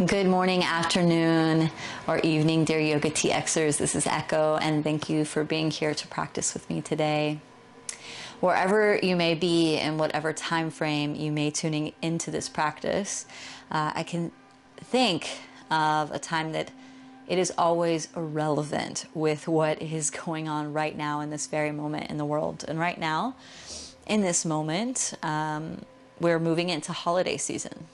Good morning, afternoon, or evening, dear Yoga TXers. This is Echo, and thank you for being here to practice with me today. Wherever you may be, in whatever time frame you may tuning into this practice, I can think of a time that it is always relevant with what is going on right now in this very moment in the world. And right now, in this moment, we're moving into holiday season.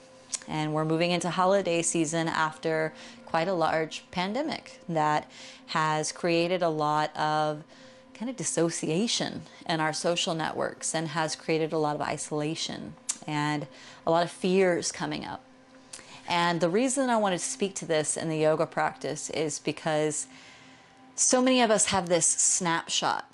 And we're moving into holiday season after quite a large pandemic that has created a lot of kind of dissociation in our social networks and has created a lot of isolation and a lot of fears coming up. And the reason I wanted to speak to this in the yoga practice is because so many of us have this snapshot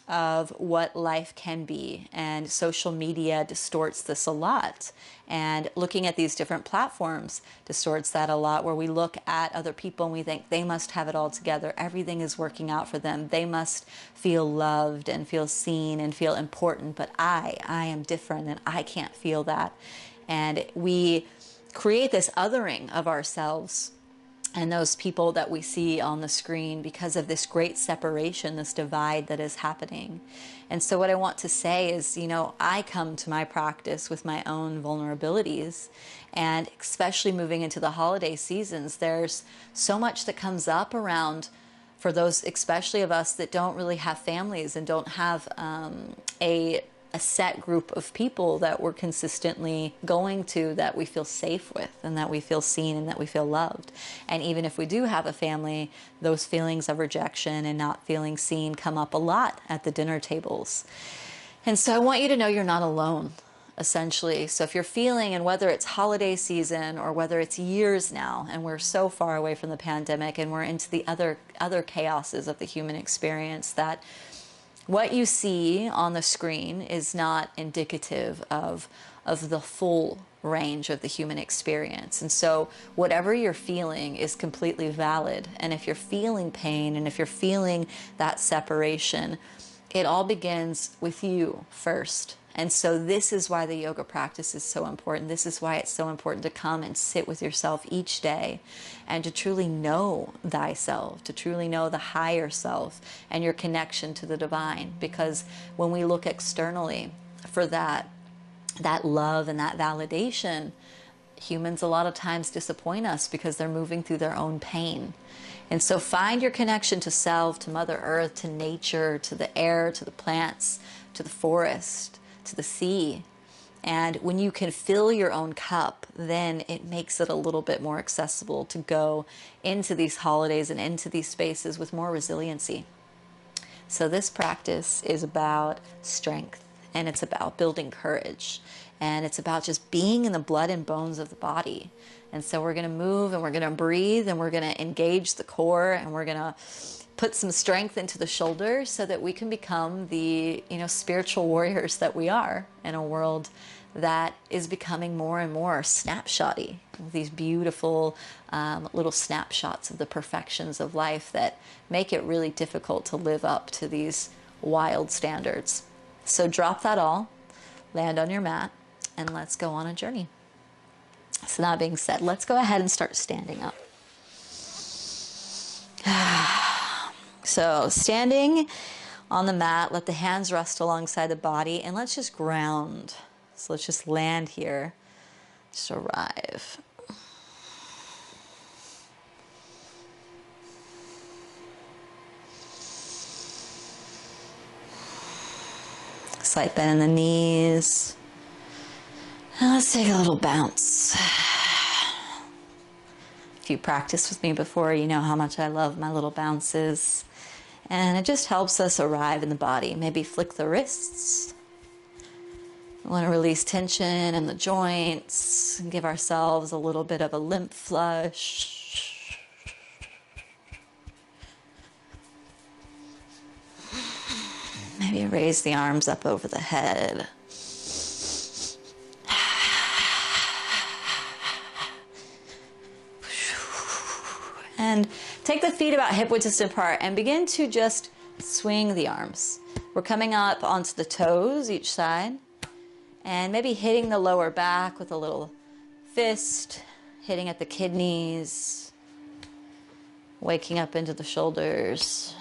of what life can be, and social media distorts this a lot, and looking at these different platforms distorts that a lot, where we look at other people and we think they must have it all together, everything is working out for them, they must feel loved and feel seen and feel important, but I am different and I can't feel that. And we create this othering of ourselves and those people that we see on the screen because of this great separation, this divide that is happening. And so what I want to say is, I come to my practice with my own vulnerabilities, and especially moving into the holiday seasons, there's so much that comes up around, for those especially of us that don't really have families and don't have a set group of people that we're consistently going to, that we feel safe with and that we feel seen and that we feel loved. And even if we do have a family, those feelings of rejection and not feeling seen come up a lot at the dinner tables. And so I want you to know you're not alone, essentially. So if you're feeling, and whether it's holiday season or whether it's years now, and we're so far away from the pandemic and we're into the other chaoses of the human experience, that what you see on the screen is not indicative of the full range of the human experience. And so whatever you're feeling is completely valid. And if you're feeling pain and if you're feeling that separation, it all begins with you first. And so this is why the yoga practice is so important. This is why it's so important to come and sit with yourself each day and to truly know thyself, to truly know the higher self and your connection to the divine. Because when we look externally for that love and that validation, humans a lot of times disappoint us because they're moving through their own pain. And so find your connection to self, to Mother Earth, to nature, to the air, to the plants, to the forest, to the sea. And when you can fill your own cup, then it makes it a little bit more accessible to go into these holidays and into these spaces with more resiliency. So this practice is about strength, and it's about building courage, and it's about just being in the blood and bones of the body. And so we're going to move and we're going to breathe and we're going to engage the core and we're going to put some strength into the shoulders so that we can become the spiritual warriors that we are in a world that is becoming more and more snapshotty, these beautiful little snapshots of the perfections of life that make it really difficult to live up to these wild standards. So drop that all, land on your mat, and let's go on a journey. So that being said, let's go ahead and start standing up. So standing on the mat, let the hands rest alongside the body, and let's just ground. So let's just land here, just arrive. Slight bend in the knees. And let's take a little bounce. If you practiced with me before, you know how much I love my little bounces. And it just helps us arrive in the body. Maybe flick the wrists. We want to release tension in the joints and give ourselves a little bit of a lymph flush. Maybe raise the arms up over the head. And take the feet about hip width distance apart and begin to just swing the arms. We're coming up onto the toes each side and maybe hitting the lower back with a little fist hitting at the kidneys, waking up into the shoulders.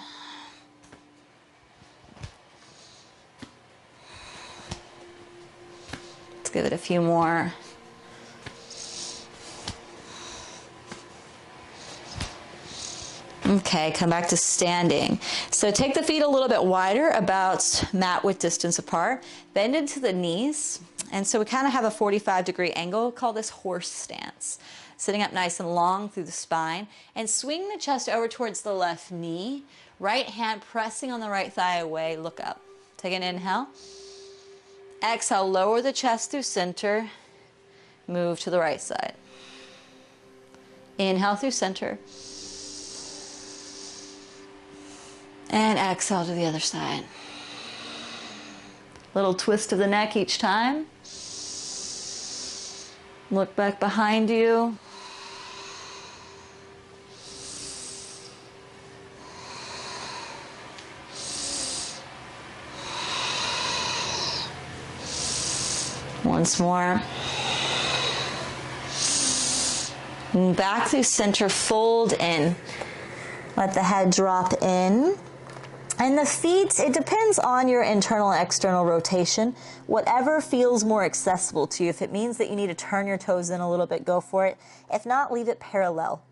Let's give it a few more. Okay, come back to standing. So take the feet a little bit wider, about mat width distance apart. Bend into the knees. And so we kind of have a 45-degree angle. Call this horse stance. Sitting up nice and long through the spine. And swing the chest over towards the left knee. Right hand pressing on the right thigh away. Look up. Take an inhale. Exhale, lower the chest through center. Move to the right side. Inhale through center. And exhale to the other side. Little twist of the neck each time. Look back behind you. Once more. And back through center, fold in. Let the head drop in. And the feet, it depends on your internal and external rotation. Whatever feels more accessible to you. If it means that you need to turn your toes in a little bit, go for it. If not, leave it parallel.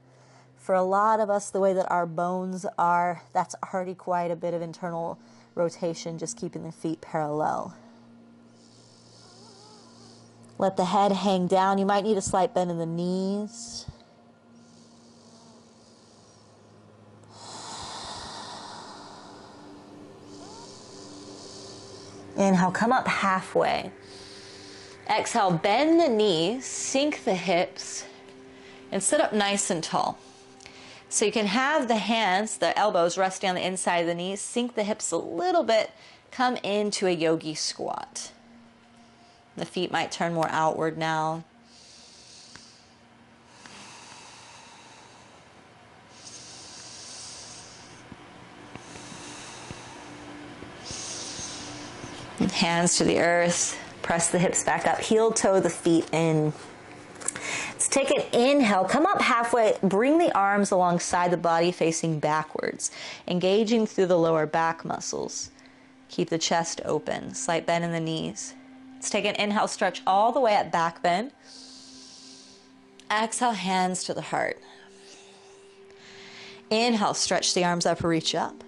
For a lot of us, the way that our bones are, that's already quite a bit of internal rotation, just keeping the feet parallel. Let the head hang down. You might need a slight bend in the knees. Inhale, come up halfway. Exhale, bend the knees, sink the hips, and sit up nice and tall. So you can have the hands, the elbows resting on the inside of the knees, sink the hips a little bit, come into a yogi squat. The feet might turn more outward now. Hands to the earth, press the hips back up, heel toe the feet in. Let's take an inhale, come up halfway, bring the arms alongside the body facing backwards, engaging through the lower back muscles. Keep the chest open, slight bend in the knees. Let's take an inhale, stretch all the way at back bend. Exhale, hands to the heart. Inhale, stretch the arms up, reach up.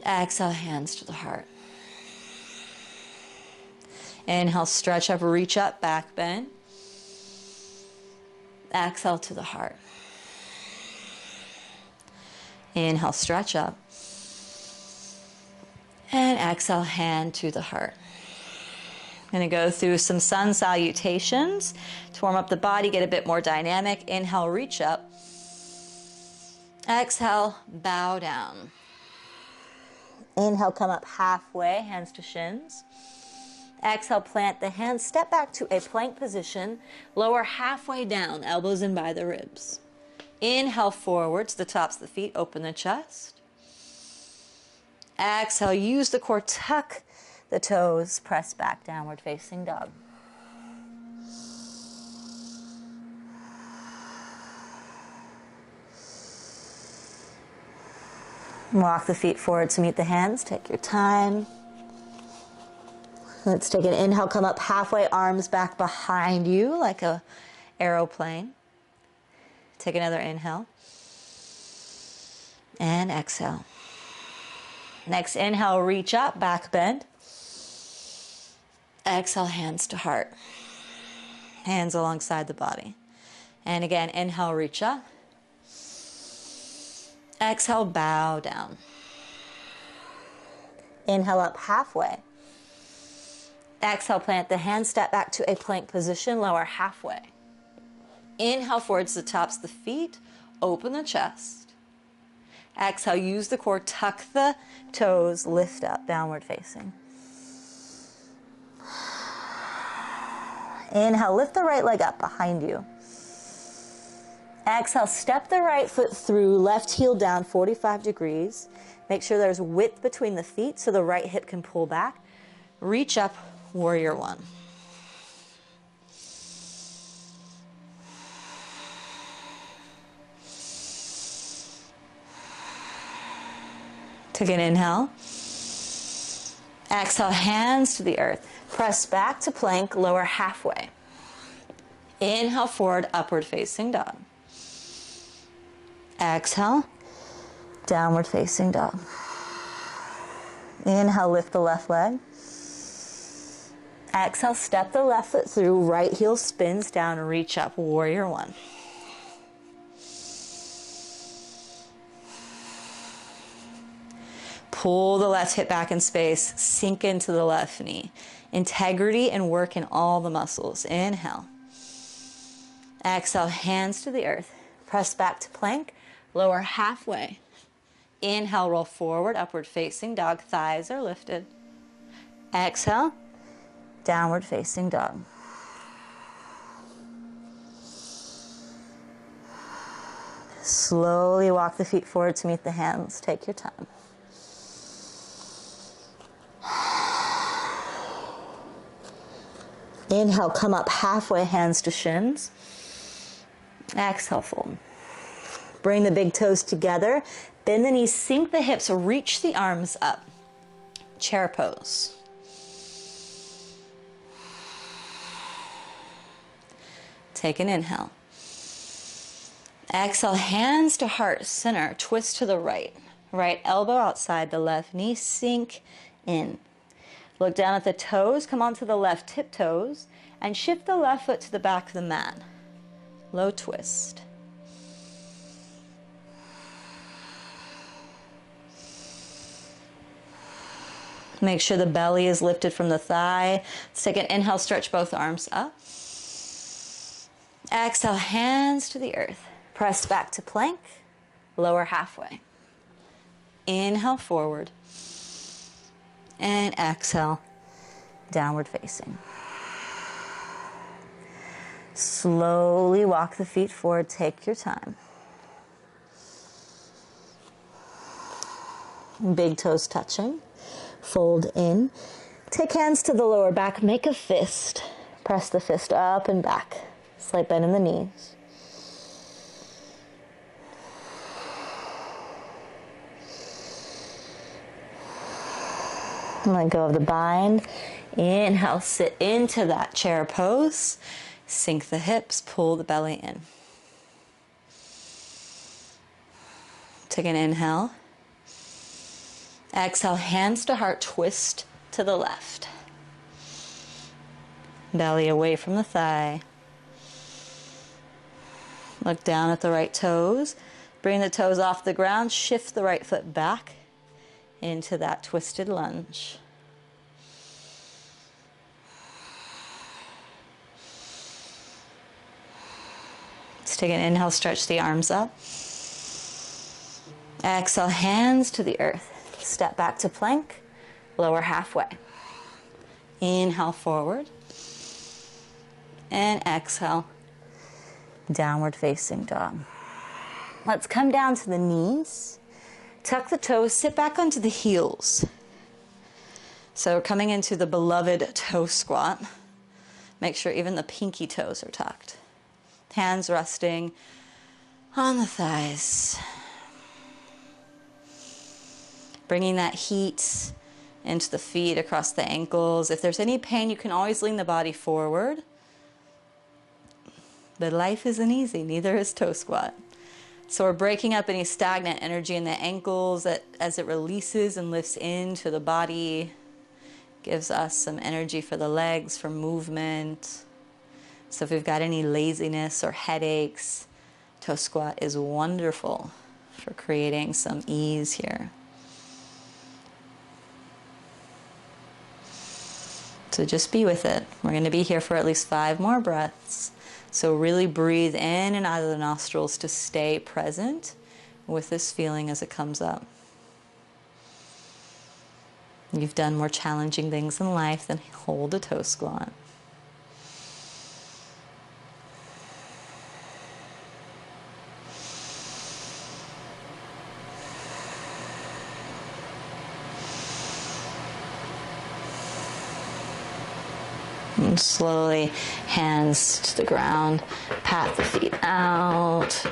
Exhale, hands to the heart. Inhale, stretch up, reach up, back bend. Exhale to the heart. Inhale, stretch up. And exhale, hand to the heart. I'm going to go through some sun salutations to warm up the body, get a bit more dynamic. Inhale, reach up. Exhale, bow down. Inhale, come up halfway, hands to shins. Exhale, plant the hands, step back to a plank position, lower halfway down, elbows in by the ribs. Inhale, forward to the tops of the feet, open the chest. Exhale, use the core, tuck the toes, press back, downward facing dog. Walk the feet forward to meet the hands. Take your time. Let's take an inhale, come up halfway, arms back behind you like a aeroplane. Take another inhale. And exhale. Next inhale, reach up, back bend. Exhale, hands to heart. Hands alongside the body. And again, inhale, reach up. Exhale, bow down. Inhale up halfway. Exhale, plant the hands, step back to a plank position, lower halfway. Inhale forward to the tops of the feet, open the chest. Exhale, use the core, tuck the toes, lift up, downward facing. Inhale, lift the right leg up behind you. Exhale, step the right foot through, left heel down 45 degrees. Make sure there's width between the feet so the right hip can pull back. Reach up, warrior one. Take an inhale. Exhale, hands to the earth. Press back to plank, lower halfway. Inhale, forward, upward facing dog. Exhale, downward facing dog. Inhale, lift the left leg. Exhale, step the left foot through, right heel spins down, reach up, warrior one. Pull the left hip back in space, sink into the left knee. Integrity and work in all the muscles. Inhale. Exhale, hands to the earth. Press back to plank, lower halfway. Inhale, roll forward, upward facing dog, thighs are lifted. Exhale, downward facing dog. Slowly walk the feet forward to meet the hands. Take your time. Inhale, come up halfway, hands to shins. Exhale, fold. Bring the big toes together. Bend the knees, sink the hips, reach the arms up. Chair pose. Take an inhale. Exhale, hands to heart center, twist to the right. Right elbow outside the left knee, sink in. Look down at the toes, come onto the left tiptoes, and shift the left foot to the back of the mat. Low twist. Make sure the belly is lifted from the thigh. Let's take an inhale, stretch both arms up. Exhale, hands to the earth. Press back to plank, lower halfway. Inhale, forward. And exhale, downward facing. Slowly walk the feet forward, take your time. Big toes touching. Fold in. Take hands to the lower back, make a fist. Press the fist up and back. Slight bend in the knees. Let go of the bind. Inhale, sit into that chair pose. Sink the hips, pull the belly in. Take an inhale. Exhale, hands to heart, twist to the left. Belly away from the thigh. Look down at the right toes. Bring the toes off the ground, shift the right foot back into that twisted lunge. Let's take an inhale, stretch the arms up. Exhale, hands to the earth. Step back to plank, lower halfway. Inhale, forward. And exhale, downward facing dog. Let's come down to the knees. Tuck the toes, sit back onto the heels. So coming into the beloved toe squat. Make sure even the pinky toes are tucked. Hands resting on the thighs. Bringing that heat into the feet, across the ankles. If there's any pain, you can always lean the body forward. But life isn't easy, neither is toe squat. So we're breaking up any stagnant energy in the ankles that as it releases and lifts into the body, gives us some energy for the legs, for movement. So if we've got any laziness or headaches, toe squat is wonderful for creating some ease here. So just be with it. We're going to be here for at least 5 more breaths. So really breathe in and out of the nostrils to stay present with this feeling as it comes up. You've done more challenging things in life than hold a toe squat. And slowly, hands to the ground, pat the feet out.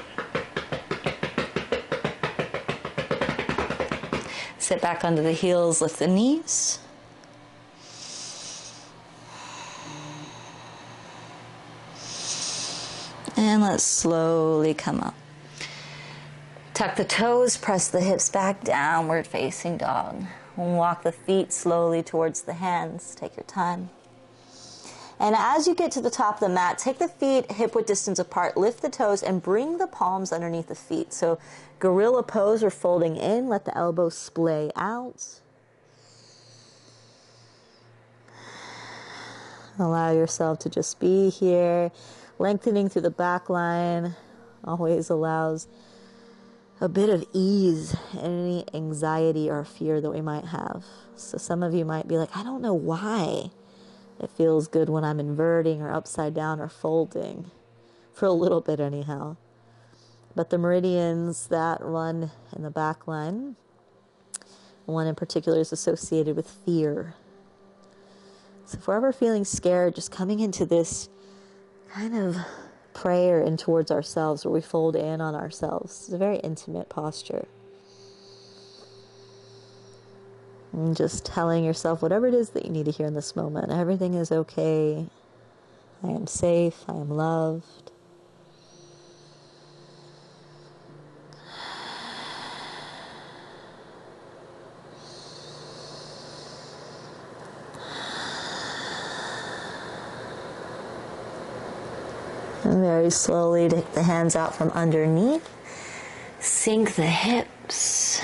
Sit back onto the heels, lift the knees. And let's slowly come up. Tuck the toes, press the hips back, downward facing dog. Walk the feet slowly towards the hands. Take your time. And as you get to the top of the mat, take the feet hip-width distance apart, lift the toes, and bring the palms underneath the feet. So gorilla pose or folding in, let the elbows splay out. Allow yourself to just be here. Lengthening through the back line always allows a bit of ease in any anxiety or fear that we might have. So some of you might be like, I don't know why it feels good when I'm inverting or upside down or folding, for a little bit anyhow. But the meridians that run in the back line, one in particular is associated with fear. So if we're ever feeling scared, just coming into this kind of prayer in towards ourselves where we fold in on ourselves. It's a very intimate posture. And just telling yourself whatever it is that you need to hear in this moment. Everything is okay. I am safe. I am loved. And very slowly take the hands out from underneath. Sink the hips.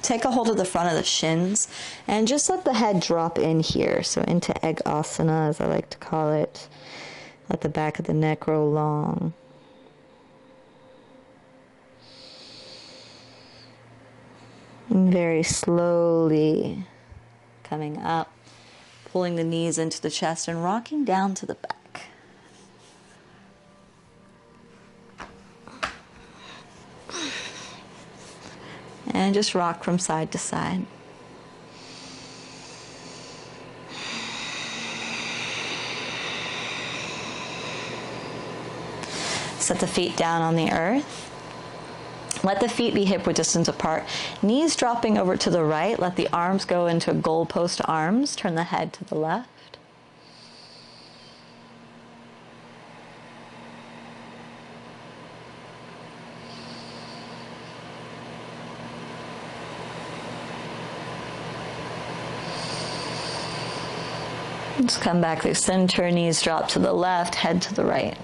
Take a hold of the front of the shins and just let the head drop in here. So into egg asana, as I like to call it. Let the back of the neck grow long. And very slowly coming up, pulling the knees into the chest and rocking down to the back. And just rock from side to side. Set the feet down on the earth. Let the feet be hip-width distance apart. Knees dropping over to the right. Let the arms go into goalpost arms. Turn the head to the left. Just come back through center, knees drop to the left, head to the right.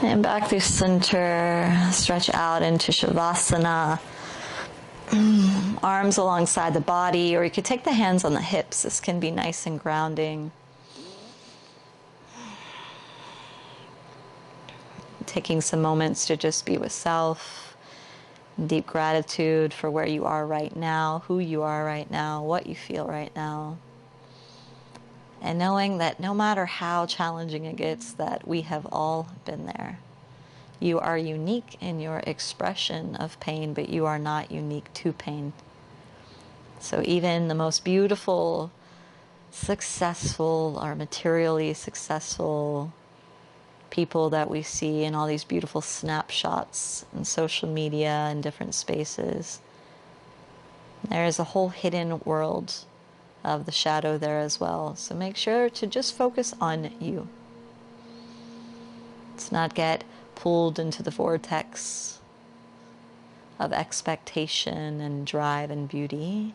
And back through center, stretch out into Savasana. Arms alongside the body, or you could take the hands on the hips. This can be nice and grounding. Taking some moments to just be with self, deep gratitude for where you are right now, who you are right now, what you feel right now. And knowing that no matter how challenging it gets, that we have all been there. You are unique in your expression of pain, but you are not unique to pain. So even the most beautiful, successful, or materially successful people that we see in all these beautiful snapshots in social media and different spaces, there is a whole hidden world of the shadow there as well. So make sure to just focus on you. Let's not get pulled into the vortex of expectation and drive and beauty.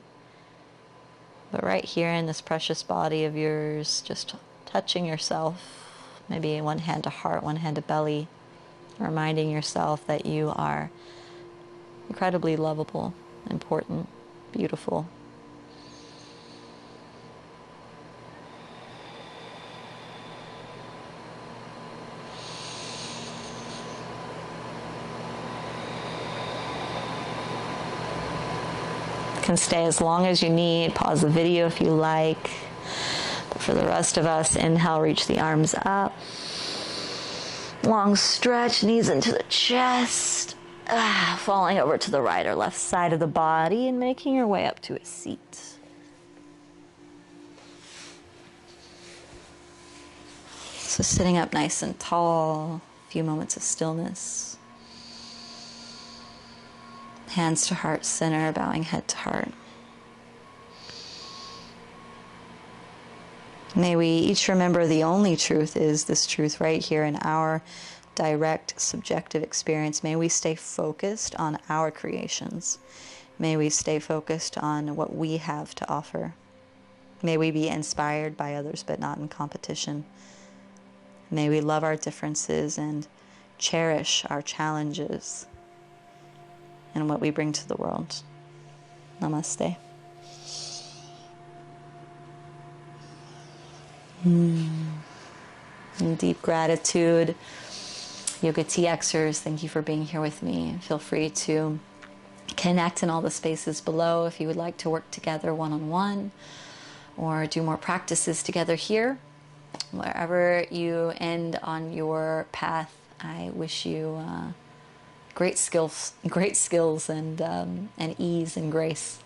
But right here in this precious body of yours, just touching yourself, maybe one hand to heart, one hand to belly, reminding yourself that you are incredibly lovable, important, beautiful. Can stay as long as you need. Pause the video if you like. But for the rest of us, inhale, reach the arms up. Long stretch, knees into the chest. Falling over to the right or left side of the body and making your way up to a seat. So sitting up nice and tall, a few moments of stillness. Hands to heart center, bowing head to heart. May we each remember the only truth is this truth right here in our direct subjective experience. May we stay focused on our creations. May we stay focused on what we have to offer. May we be inspired by others but not in competition. May we love our differences and cherish our challenges and what we bring to the world. Namaste. In deep gratitude, Yoga TXers, thank you for being here with me. Feel free to connect in all the spaces below if you would like to work together one-on-one or do more practices together here. Wherever you end on your path, I wish you great skills and ease and grace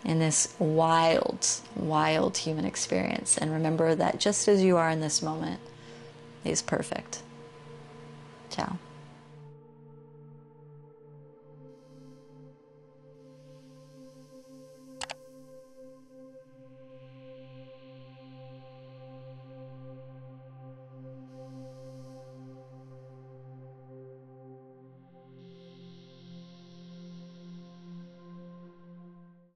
in this wild, wild human experience. And remember that just as you are in this moment is perfect. Ciao.